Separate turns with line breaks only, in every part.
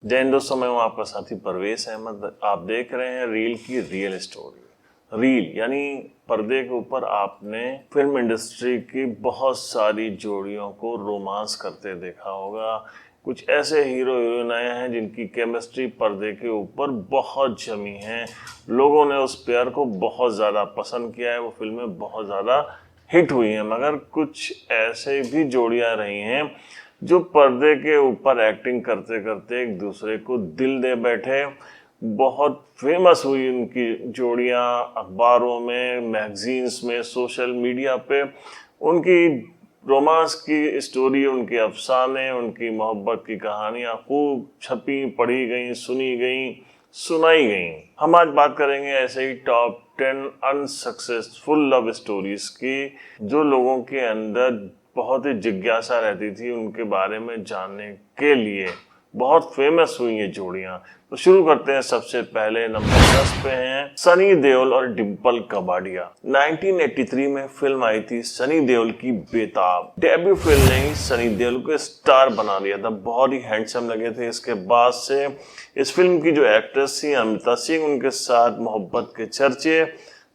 जय हिंद दोस्तों, मैं हूं आपका साथी परवेश अहमद। आप देख रहे हैं रील की रियल स्टोरी। रील यानी पर्दे के ऊपर आपने फिल्म इंडस्ट्री की बहुत सारी जोड़ियों को रोमांस करते देखा होगा। कुछ ऐसे हीरो हीरोइन आए हैं जिनकी केमिस्ट्री पर्दे के ऊपर बहुत जमी है। लोगों ने उस पेयर को बहुत ज़्यादा पसंद किया है, वो फिल्में बहुत ज़्यादा हिट हुई हैं। मगर कुछ ऐसे भी जोड़ियां रही हैं जो पर्दे के ऊपर एक्टिंग करते करते एक दूसरे को दिल दे बैठे। बहुत फेमस हुई उनकी जोड़ियां, अखबारों में, मैगजीन्स में, सोशल मीडिया पे उनकी रोमांस की स्टोरी, उनके अफसाने, उनकी मोहब्बत की कहानियां खूब छपी, पढ़ी गई, सुनी गई, सुनाई गई। हम आज बात करेंगे ऐसे ही टॉप 10 अनसक्सेसफुल लव स्टोरीज की, जो लोगों के अंदर बहुत ही जिज्ञासा रहती थी उनके बारे में जानने के लिए। बहुत फेमस हुई ये जोड़ियां। तो शुरू करते हैं। सबसे पहले नंबर 10 पे हैं सनी देओल और डिम्पल कपाड़िया। 1983 में फिल्म आई थी सनी देओल की बेताब। डेब्यू फिल्म ने ही सनी देओल को स्टार बना दिया था। बहुत ही हैंडसम लगे थे। इसके बाद से इस फिल्म की जो एक्ट्रेस थी अमिता सिंह, उनके साथ मोहब्बत के चर्चे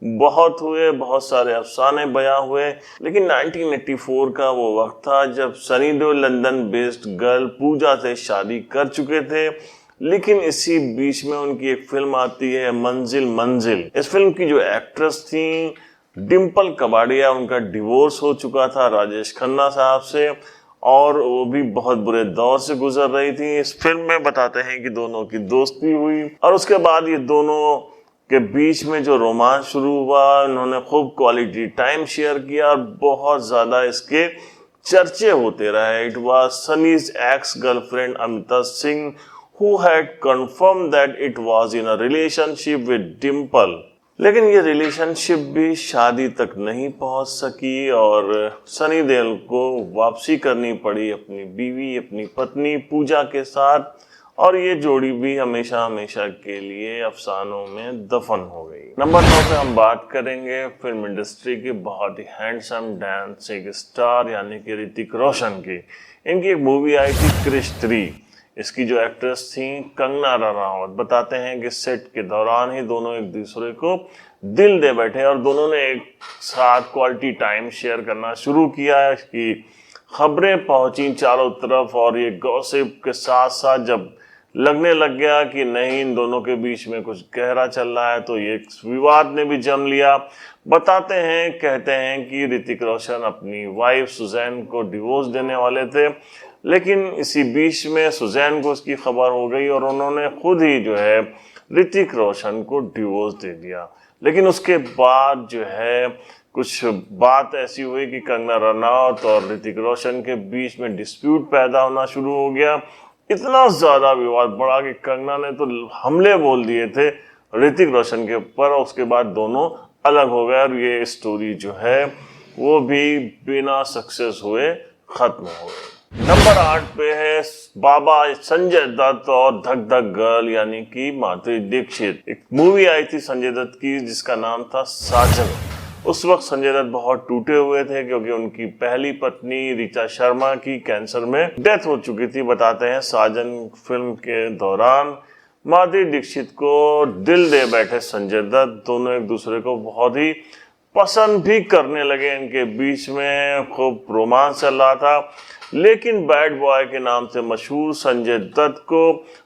बहुत हुए, बहुत सारे अफसाने बयां हुए। लेकिन 1984 का वो वक्त था जब Sunny Deol London based girl Pooja से शादी कर चुके थे। लेकिन इसी बीच में उनकी एक फिल्म आती है मंजिल मंजिल। इस फिल्म की जो एक्ट्रेस थी डिम्पल कपाड़िया, उनका डिवोर्स हो चुका था राजेश खन्ना साहब से, और वो भी बहुत बुरे दौर से गुजर रही थी। इस फिल्म में बताते हैं कि दोनों की दोस्ती हुई और उसके बाद ये दोनों के बीच में जो रोमांस शुरू हुआ, उन्होंने खूब क्वालिटी टाइम शेयर किया और बहुत ज्यादा इसके चर्चे होते रहे। It was Sunny's ex girlfriend Amita Singh who had confirm that it was in a relationship with Dimple. लेकिन ये रिलेशनशिप भी शादी तक नहीं पहुंच सकी और सनी देओल को वापसी करनी पड़ी अपनी बीवी, अपनी पत्नी पूजा के साथ, और ये जोड़ी भी हमेशा हमेशा के लिए अफसानों में दफन हो गई। नंबर 9 पे हम बात करेंगे फिल्म इंडस्ट्री के बहुत ही हैंडसम डांसिंग स्टार यानी कि ऋतिक रोशन की। इनकी एक मूवी आई थी क्रिश 3। इसकी जो एक्ट्रेस थी कंगना रनावत। बताते हैं कि सेट के दौरान ही दोनों एक दूसरे को दिल दे बैठे और दोनों ने एक साथ क्वालिटी टाइम शेयर करना शुरू किया। इसकी खबरें पहुंची चारों तरफ और ये गॉसिप के साथ साथ जब लगने लग गया कि नहीं, इन दोनों के बीच में कुछ गहरा चल रहा है, तो ये विवाद ने भी जम लिया। बताते हैं, कहते हैं कि ऋतिक रोशन अपनी वाइफ सुजैन को डिवोर्स देने वाले थे। लेकिन इसी बीच में सुजैन को उसकी खबर हो गई और उन्होंने खुद ही जो है ऋतिक रोशन को डिवोर्स दे दिया। लेकिन उसके बाद जो है कुछ बात ऐसी हुई कि कंगना रनावत और ऋतिक रोशन के बीच में डिस्प्यूट पैदा होना शुरू हो गया। इतना ज्यादा विवाद बढ़ा कि कंगना ने तो हमले बोल दिए थे ऋतिक रोशन के ऊपर। उसके बाद दोनों अलग हो गए और ये स्टोरी जो है वो भी बिना सक्सेस हुए खत्म हो गई। नंबर 8 पे है बाबा संजय दत्त और धक धक गर्ल यानी कि माधुरी दीक्षित। एक मूवी आई थी संजय दत्त की जिसका नाम था साजन। उस वक्त संजय दत्त बहुत टूटे हुए थे क्योंकि उनकी पहली पत्नी ऋचा शर्मा की कैंसर में डेथ हो चुकी थी। बताते हैं साजन फिल्म के दौरान माधुरी दीक्षित को दिल दे बैठे संजय दत्त। दोनों एक दूसरे को बहुत ही पसंद भी करने लगे। इनके बीच में खूब रोमांस चल रहा था। लेकिन बैड बॉय के नाम से मशहूर संजय दत्त को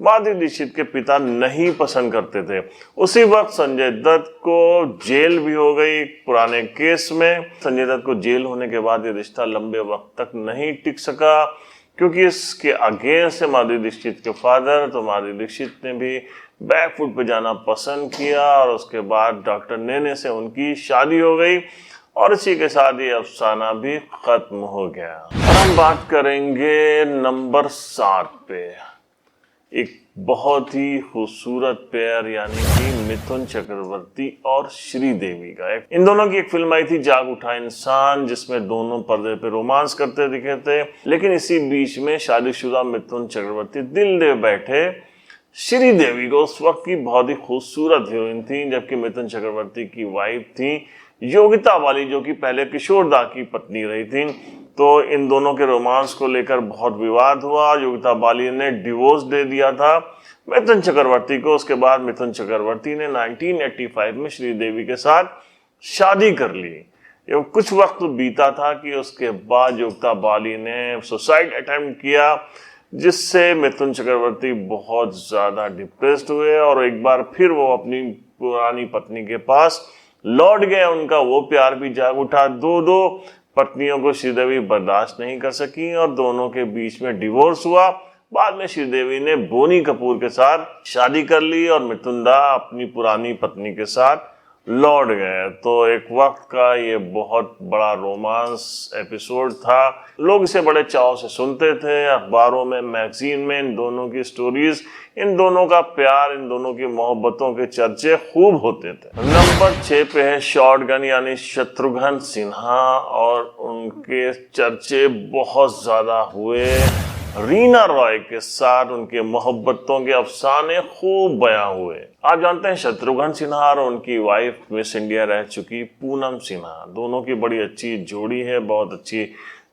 माधुरी दीक्षित के पिता नहीं पसंद करते थे। उसी वक्त संजय दत्त को जेल भी हो गई पुराने केस में। संजय दत्त को जेल होने के बाद ये रिश्ता लंबे वक्त तक नहीं टिक सका क्योंकि इसके अगेंस्ट है माधुरी दीक्षित के फादर। तो माधुरी दीक्षित ने भी बैकफुट पे जाना पसंद किया और उसके बाद डॉक्टर नेने से उनकी शादी हो गई और इसी के साथ ये अफसाना भी खत्म हो गया। और हम बात करेंगे नंबर 7 पे एक बहुत ही खूबसूरत पेयर यानी कि मिथुन चक्रवर्ती और श्रीदेवी का। इन दोनों की एक फिल्म आई थी जाग उठा इंसान, जिसमें दोनों पर्दे पे रोमांस करते दिखे थे। लेकिन इसी बीच में शादीशुदा मिथुन चक्रवर्ती दिल दे बैठे श्रीदेवी को। उस वक्त की बहुत ही खूबसूरत हीरोइन थी, जबकि मिथुन चक्रवर्ती की वाइफ थी योगिता बाली जो कि पहले किशोर दा की पत्नी रही थी। तो इन दोनों के रोमांस को लेकर बहुत विवाद हुआ। योगिता बाली ने डिवोर्स दे दिया था मिथुन चक्रवर्ती को। उसके बाद मिथुन चक्रवर्ती ने 1985 में श्रीदेवी के साथ शादी कर ली। ये कुछ वक्त बीता था कि उसके बाद योगिता बाली ने सुसाइड अटेम्प्ट किया, जिससे मिथुन चक्रवर्ती बहुत ज्यादा डिप्रेस्ड हुए और एक बार फिर वो अपनी पुरानी पत्नी के पास लौट गए। उनका वो प्यार भी जाग उठा। दो पत्नियों को श्रीदेवी बर्दाश्त नहीं कर सकी और दोनों के बीच में डिवोर्स हुआ। बाद में श्रीदेवी ने बोनी कपूर के साथ शादी कर ली और मिथुन दा अपनी पुरानी पत्नी के साथ लौट गए। तो एक वक्त का ये बहुत बड़ा रोमांस एपिसोड था। लोग इसे बड़े चाव से सुनते थे। अखबारों में, मैगजीन में इन दोनों की स्टोरीज, इन दोनों का प्यार, इन दोनों की मोहब्बतों के चर्चे खूब होते थे। नंबर 6 पे है शॉटगन यानी शत्रुघ्न सिन्हा, और उनके चर्चे बहुत ज्यादा हुए। रीना रॉय के साथ उनके मोहब्बतों के अफसाने खूब बयां हुए। आप जानते हैं शत्रुघ्न सिन्हा और उनकी वाइफ मिस इंडिया रह चुकी पूनम सिन्हा, दोनों की बड़ी अच्छी जोड़ी है, बहुत अच्छी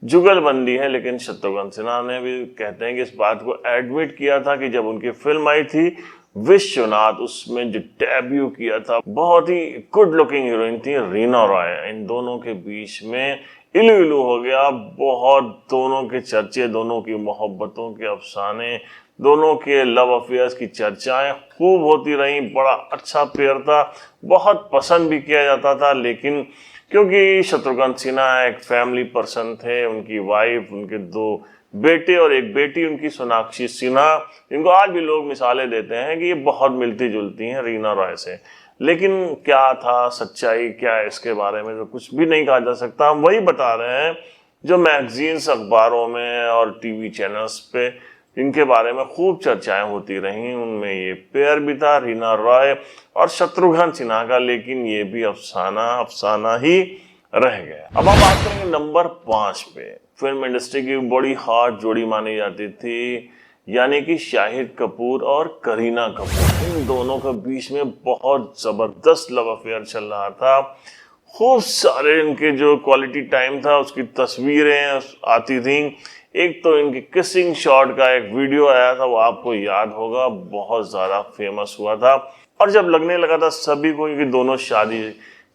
जुगलबंदी है। लेकिन शत्रुघ्न सिन्हा ने भी कहते हैं कि इस बात को एडमिट किया था कि जब उनकी फिल्म आई थी विश्वनाथ, उसमें जो डेब्यू किया था, बहुत ही गुड लुकिंग हीरोइन थी रीना रॉय। इन दोनों के बीच में इलू इलू हो गया। बहुत दोनों के चर्चे, दोनों की मोहब्बतों के अफसाने, दोनों के लव अफेयर्स की चर्चाएं खूब होती रहीं। बड़ा अच्छा पेयर था, बहुत पसंद भी किया जाता था। लेकिन क्योंकि शत्रुघ्न सिन्हा एक फैमिली पर्सन थे, उनकी वाइफ, उनके 2 बेटे और एक बेटी उनकी सोनाक्षी सिन्हा, इनको आज भी लोग मिसालें देते हैं कि ये बहुत मिलती जुलती हैं रीना रॉय से। लेकिन क्या था सच्चाई, क्या है इसके बारे में तो कुछ भी नहीं कहा जा सकता। हम वही बता रहे हैं जो मैगजीन्स, अखबारों में और टीवी चैनल्स पे इनके बारे में खूब चर्चाएं होती रहीं। उनमें ये पेयर भी था, रीना रॉय और शत्रुघ्न सिन्हा का, लेकिन ये भी अफसाना ही रह गया। अब हम बात करेंगे नंबर 5 पे। फिल्म इंडस्ट्री की बड़ी हॉट जोड़ी मानी जाती थी, यानी कि शाहिद कपूर और करीना कपूर। इन दोनों के बीच में बहुत जबरदस्त लव अफेयर चल रहा था। खूब सारे इनके जो क्वालिटी टाइम था उसकी तस्वीरें आती थी। एक तो इनकी किसिंग शॉट का एक वीडियो आया था, वो आपको याद होगा, बहुत ज्यादा फेमस हुआ था। और जब लगने लगा था सभी को कि दोनों शादी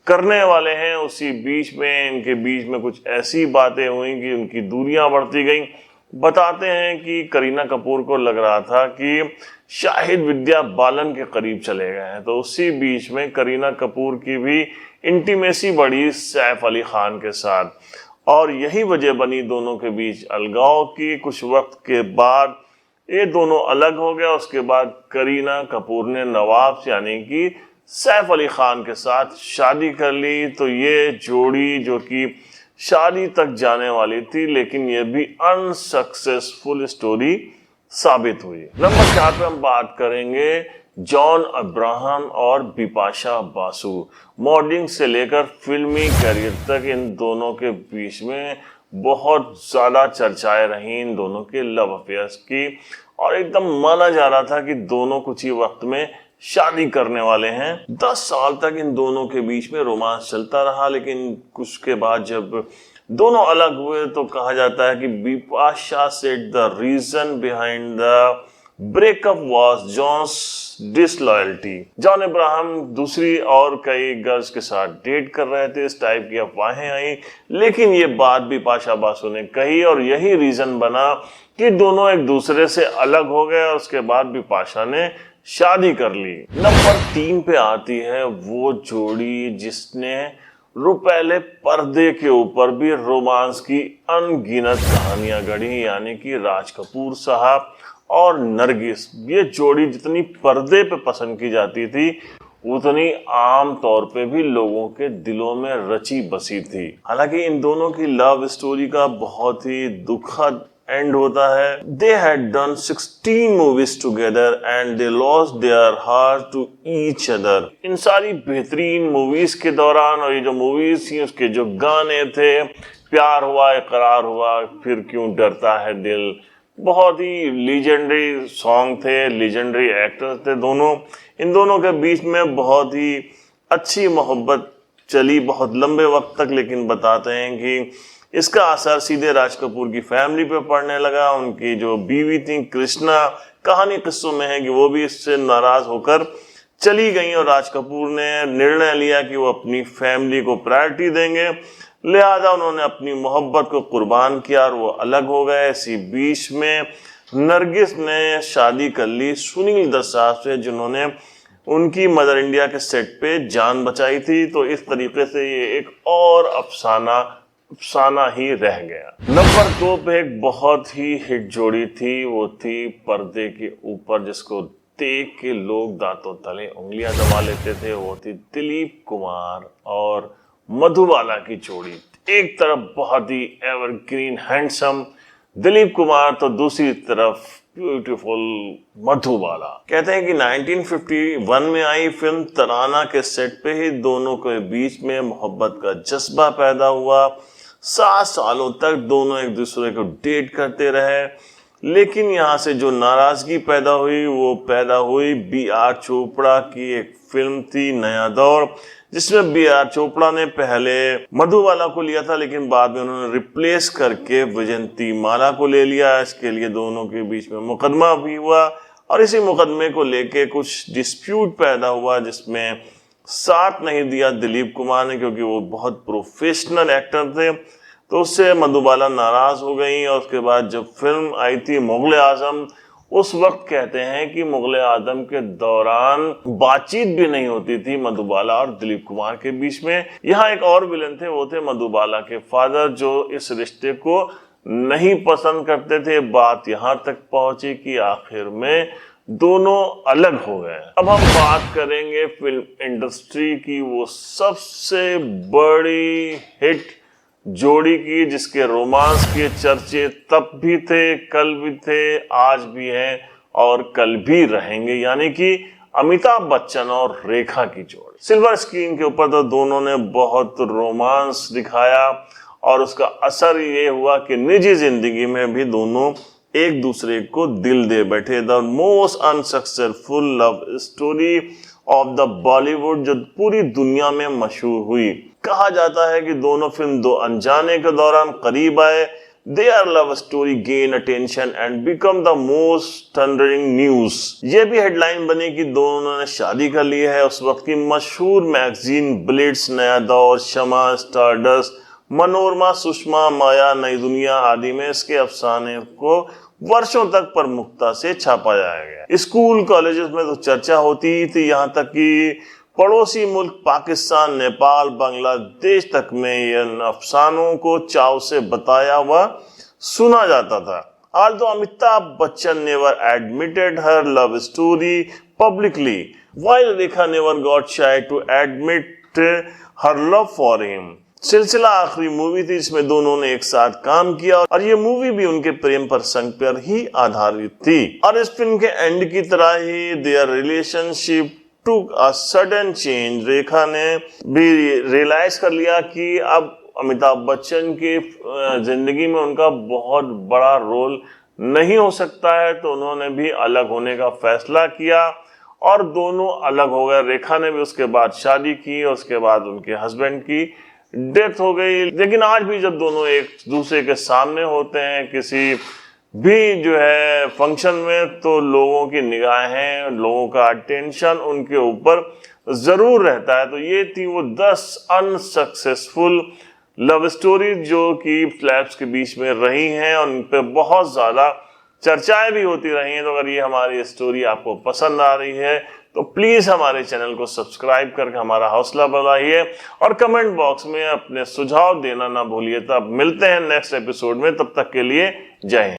करने वाले हैं, उसी बीच में इनके बीच में कुछ ऐसी बातें हुई कि उनकी दूरियां बढ़ती गई। बताते हैं कि करीना कपूर को लग रहा था कि शाहिद विद्या बालन के करीब चले गए हैं। तो उसी बीच में करीना कपूर की भी इंटीमेसी बढ़ी सैफ अली खान के साथ, और यही वजह बनी दोनों के बीच अलगाव की। कुछ वक्त के बाद ये दोनों अलग हो गए। उसके बाद करीना कपूर ने नवाब यानी कि सैफ अली खान के साथ शादी कर ली। तो ये जोड़ी जो कि शादी तक जाने वाली थी, लेकिन ये भी अनसक्सेसफुल स्टोरी साबित हुई। नंबर 4 पे हम बात करेंगे जॉन अब्राहम और बिपाशा बासु। मॉडलिंग से लेकर फिल्मी करियर तक इन दोनों के बीच में बहुत ज्यादा चर्चाएं रही इन दोनों के लव अफेयर्स की, और एकदम माना जा रहा था कि दोनों कुछ ही वक्त में शादी करने वाले हैं। 10 साल तक इन दोनों के बीच में रोमांस चलता रहा। लेकिन कुछ के बाद जब दोनों अलग हुए तो कहा जाता है कि Bipasha said the reason behind the breakup was John's disloyalty. John Abraham दूसरी और कई गर्ल्स के साथ डेट कर रहे थे, इस टाइप की अफवाहें आई। लेकिन ये बात बिपाशा बासु ने कही और यही रीजन बना कि दोनों एक दूसरे से अलग हो गए, और उसके बाद बिपाशा ने शादी कर ली। नंबर 3 पे आती है वो जोड़ी जिसने रुपहले पर्दे के ऊपर भी रोमांस की अनगिनत कहानियां गढ़ी, यानी कि राज कपूर साहब और नरगिस। ये जोड़ी जितनी पर्दे पे पसंद की जाती थी, उतनी आम तौर पे भी लोगों के दिलों में रची बसी थी। हालांकि इन दोनों की लव स्टोरी का बहुत ही दुखद एंड होता है। They had done 16 movies together and they lost their heart to each other। इन सारी बेहतरीन मूवीज के दौरान, और ये जो मूवीज थी उसके जो गाने थे, प्यार हुआ, इकरार हुआ, फिर क्यों डरता है दिल, बहुत ही लीजेंडरी सॉन्ग थे, लीजेंडरी एक्टर्स थे दोनों। इन दोनों के बीच में बहुत ही अच्छी मोहब्बत चली बहुत लंबे वक्त तक, लेकिन बताते हैं कि इसका असर सीधे राज कपूर की फैमिली पे पड़ने लगा। उनकी जो बीवी थी कृष्णा, कहानी किस्सों में है कि वो भी इससे नाराज होकर चली गई और राज कपूर ने निर्णय लिया कि वो अपनी फैमिली को प्रायोरिटी देंगे, लिहाजा उन्होंने अपनी मोहब्बत को कुर्बान किया और वो अलग हो गए। इसी बीच में नरगिस ने शादी कर ली सुनील दत्त साहब से, जिन्होंने उनकी मदर इंडिया के सेट पे जान बचाई थी। तो इस तरीके से ये एक और अफसाना ही रह गया। नंबर 2 पे एक बहुत ही हिट जोड़ी थी, वो थी पर्दे के ऊपर, जिसको देख के लोग दांतों तले उंगलियां दबा लेते थे। वो थी दिलीप कुमार और मधुबाला की जोड़ी। एक तरफ बहुत ही एवरग्रीन हैंडसम दिलीप कुमार, तो दूसरी तरफ ब्यूटीफुल मधुबाला। कहते हैं कि 1951 में आई फिल्म तराना के सेट पे ही दोनों के बीच में मोहब्बत का जज्बा पैदा हुआ। 7 सालों तक दोनों एक दूसरे को डेट करते रहे, लेकिन यहाँ से जो नाराजगी पैदा हुई वो पैदा हुई B.R. चोपड़ा की एक फिल्म थी नया दौर, जिसमें B.R. चोपड़ा ने पहले मधुबाला को लिया था, लेकिन बाद में उन्होंने रिप्लेस करके विजंती माला को ले लिया। इसके लिए दोनों के बीच में मुकदमा भी हुआ और इसी मुकदमे को लेके कुछ डिस्प्यूट पैदा हुआ, जिसमें साथ नहीं दिया दिलीप कुमार ने, क्योंकि वो बहुत प्रोफेशनल एक्टर थे। तो उससे मधुबाला नाराज हो गई और उसके बाद जब फिल्म आई थी मुगल आजम, उस वक्त कहते हैं कि मुगल आजम के दौरान बातचीत भी नहीं होती थी मधुबाला और दिलीप कुमार के बीच में। यहाँ एक और विलन थे, वो थे मधुबाला के फादर, जो इस रिश्ते को नहीं पसंद करते थे। बात यहाँ तक पहुंची कि आखिर में दोनों अलग हो गए। अब हम बात करेंगे फिल्म इंडस्ट्री की वो सबसे बड़ी हिट जोड़ी की, जिसके रोमांस के चर्चे तब भी थे, कल भी थे, आज भी हैं और कल भी रहेंगे, यानी कि अमिताभ बच्चन और रेखा की जोड़ी। सिल्वर स्क्रीन के ऊपर तो दोनों ने बहुत रोमांस दिखाया और उसका असर ये हुआ कि निजी जिंदगी में भी दोनों एक दूसरे को दिल दे बैठे। The most unsuccessful love story of the Bollywood, जो पूरी दुनिया में मशहूर हुई। कहा जाता है कि दोनों फिल्म दो अनजाने के दौरान करीब आए। Their love story gain attention and become the most thundering news। ये भी हेडलाइन बनी कि दोनों ने शादी कर ली है। उस वक्त की मशहूर मैगजीन ब्लिट्स, नया दौर, शमा, स्टारडस्ट, मनोरमा, सुषमा, माया, नई दुनिया आदि में इसके अफसाने को वर्षों तक प्रमुखता से छापा जाया गया। स्कूल कॉलेजेस में तो चर्चा होती ही थी, यहाँ तक कि पड़ोसी मुल्क पाकिस्तान, नेपाल, बांग्लादेश तक में इन अफसानों को चाव से बताया हुआ सुना जाता था। Although Amitabh Bachchan never admitted her love story publicly, while Rekha never got shy to admit her love for him। सिलसिला आखिरी मूवी थी जिसमें दोनों ने एक साथ काम किया और ये मूवी भी उनके प्रेम प्रसंग पर ही आधारित थी। और इस फिल्म के एंड की तरह ही their relationship took a sudden change. Rekha ने भी रियलाइज कर लिया कि अब अमिताभ बच्चन की जिंदगी में उनका बहुत बड़ा रोल नहीं हो सकता है, तो उन्होंने भी अलग होने का फैसला किया और दोनों अलग हो गए। रेखा ने भी उसके बाद शादी की और उसके बाद उनके हस्बैंड की डेथ हो गई। लेकिन आज भी जब दोनों एक दूसरे के सामने होते हैं किसी भी जो है फंक्शन में, तो लोगों की निगाहें, लोगों का अटेंशन उनके ऊपर जरूर रहता है। तो ये थी वो 10 अनसक्सेसफुल लव स्टोरी जो कि फ्लैप्स के बीच में रही हैं और उन पर बहुत ज्यादा चर्चाएं भी होती रही हैं। तो अगर ये हमारी स्टोरी आपको पसंद आ रही है तो प्लीज हमारे चैनल को सब्सक्राइब करके हमारा हौसला बढ़ाइए और कमेंट बॉक्स में अपने सुझाव देना ना भूलिए। तब मिलते हैं नेक्स्ट एपिसोड में, तब तक के लिए जय हिंद।